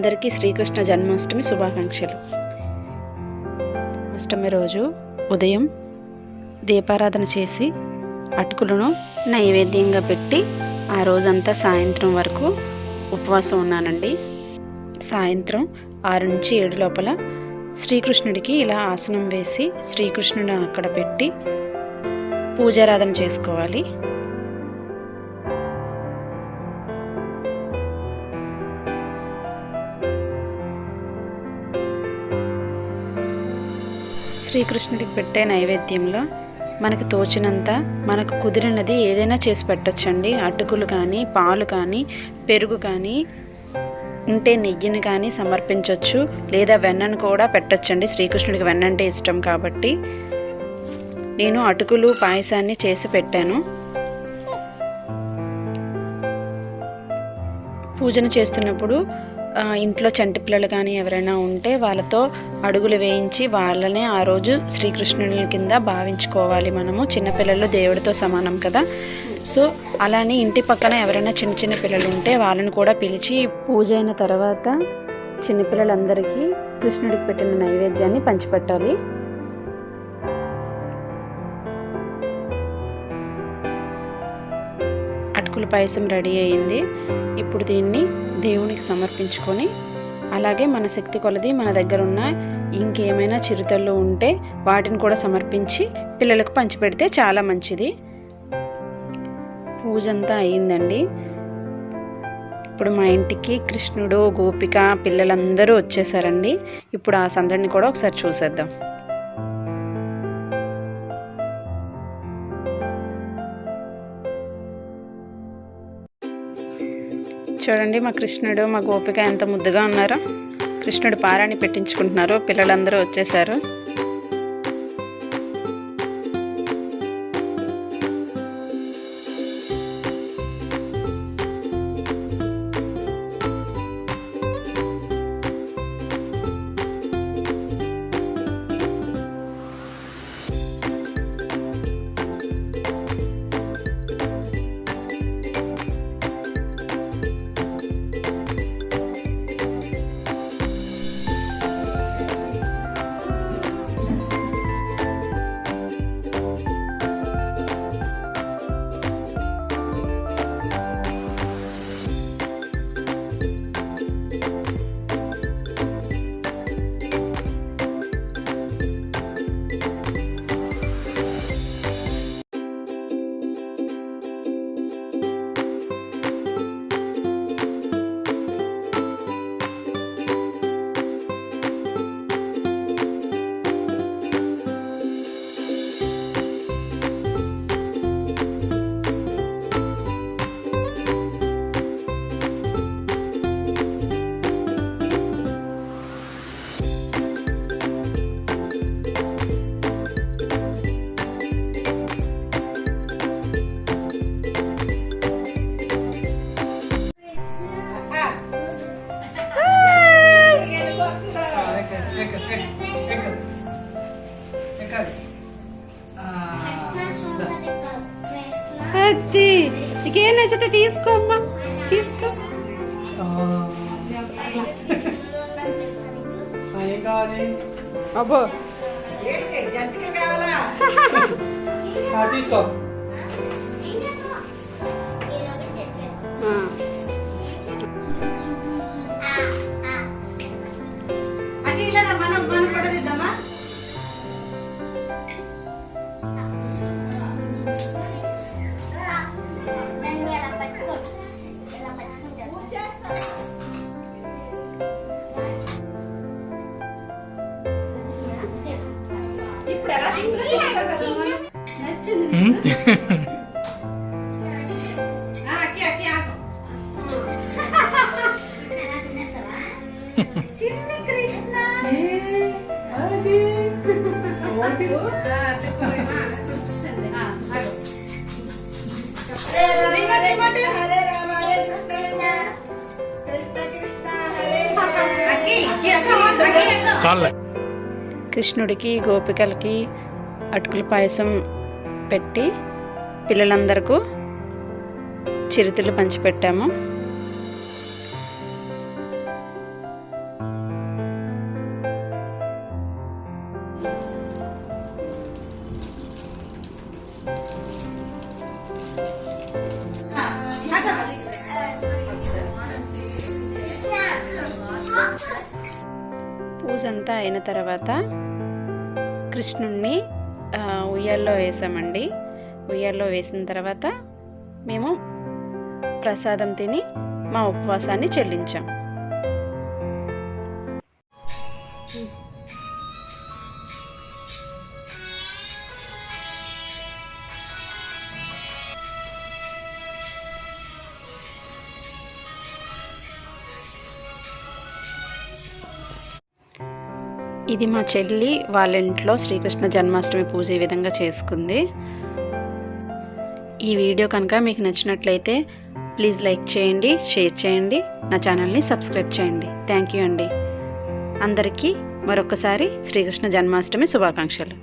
అందరికీ శ్రీకృష్ణ జన్మాష్టమి శుభాకాంక్షలు. అష్టమి రోజు ఉదయం దీపారాధన చేసి అటుకులను నైవేద్యంగా పెట్టి ఆ రోజంతా సాయంత్రం వరకు ఉపవాసం ఉన్నానండి. సాయంత్రం 6 నుంచి 7 లోపల శ్రీకృష్ణుడికి ఇలా ఆసనం వేసి శ్రీకృష్ణుడిని అక్కడ పెట్టి పూజారాధన చేసుకోవాలి. శ్రీకృష్ణుడికి పెట్టే నైవేద్యంలో మనకు తోచినంత మనకు కుదిరినది ఏదైనా చేసి పెట్టచ్చండి. అటుకులు కానీ, పాలు కానీ, పెరుగు కానీ, ఉంటే నెయ్యిని కానీ సమర్పించవచ్చు, లేదా వెన్నను కూడా పెట్టచ్చండి. శ్రీకృష్ణుడికి వెన్న అంటే ఇష్టం కాబట్టి నేను అటుకులు పాయసాన్ని చేసి పెట్టాను. పూజను చేస్తున్నప్పుడు ఇంట్లో చంటి పిల్లలు కానీ ఎవరైనా ఉంటే వాళ్ళతో అడుగులు వేయించి వాళ్ళనే ఆ రోజు శ్రీకృష్ణుని కింద భావించుకోవాలి. మనము చిన్నపిల్లలు దేవుడితో సమానం కదా. సో అలానే ఇంటి పక్కన ఎవరైనా చిన్న చిన్న పిల్లలు ఉంటే వాళ్ళని కూడా పిలిచి పూజ అయిన తర్వాత చిన్నపిల్లలందరికీ కృష్ణుడికి పెట్టిన నైవేద్యాన్ని పంచిపెట్టాలి. అటుకుల పాయసం రెడీ అయింది. ఇప్పుడు దీన్ని దేవునికి సమర్పించుకొని అలాగే మన శక్తి కొలది మన దగ్గర ఉన్న ఇంకేమైనా చిరుతళ్ళు ఉంటే వాటిని కూడా సమర్పించి పిల్లలకు పంచిపెడితే చాలా మంచిది. పూజ అంతా అయిందండి. ఇప్పుడు మా ఇంటికి కృష్ణుడు, గోపిక, పిల్లలందరూ వచ్చేసారండి. ఇప్పుడు ఆ సందడిని కూడా ఒకసారి చూసేద్దాం. చూడండి, మా కృష్ణుడు, మా గోపిక ఎంత ముద్దుగా ఉన్నారో. కృష్ణుడు పారాణి పెట్టించుకుంటున్నారు. పిల్లలందరూ వచ్చేసారు. అది నీకేం నచ్చితే తీసుకో అమ్మా, తీసుకో. అబ్బో తీసుకో. కృష్ణుడికి, గోపికలకి అటుకుల పాయసం పెట్టి పిల్లలందరికీ చిరుతిళ్ళు పంచిపెట్టాము. పూజ అంతా అయిన తర్వాత కృష్ణుణ్ణి ఉయ్యాల్లో వేసామండి. ఉయ్యాల్లో వేసిన తర్వాత మేము ప్రసాదం తిని మా ఉపవాసాన్ని చెల్లించాం. ఇది మా చెల్లి వాళ్ళ ఇంట్లో శ్రీకృష్ణ జన్మాష్టమి పూజ ఈ విధంగా చేసుకుంది. ఈ వీడియో కనుక మీకు నచ్చినట్లయితే ప్లీజ్ లైక్ చేయండి, షేర్ చేయండి, నా ఛానల్ని సబ్స్క్రైబ్ చేయండి. థ్యాంక్ యూ అండి. అందరికీ మరొకసారి శ్రీకృష్ణ జన్మాష్టమి శుభాకాంక్షలు.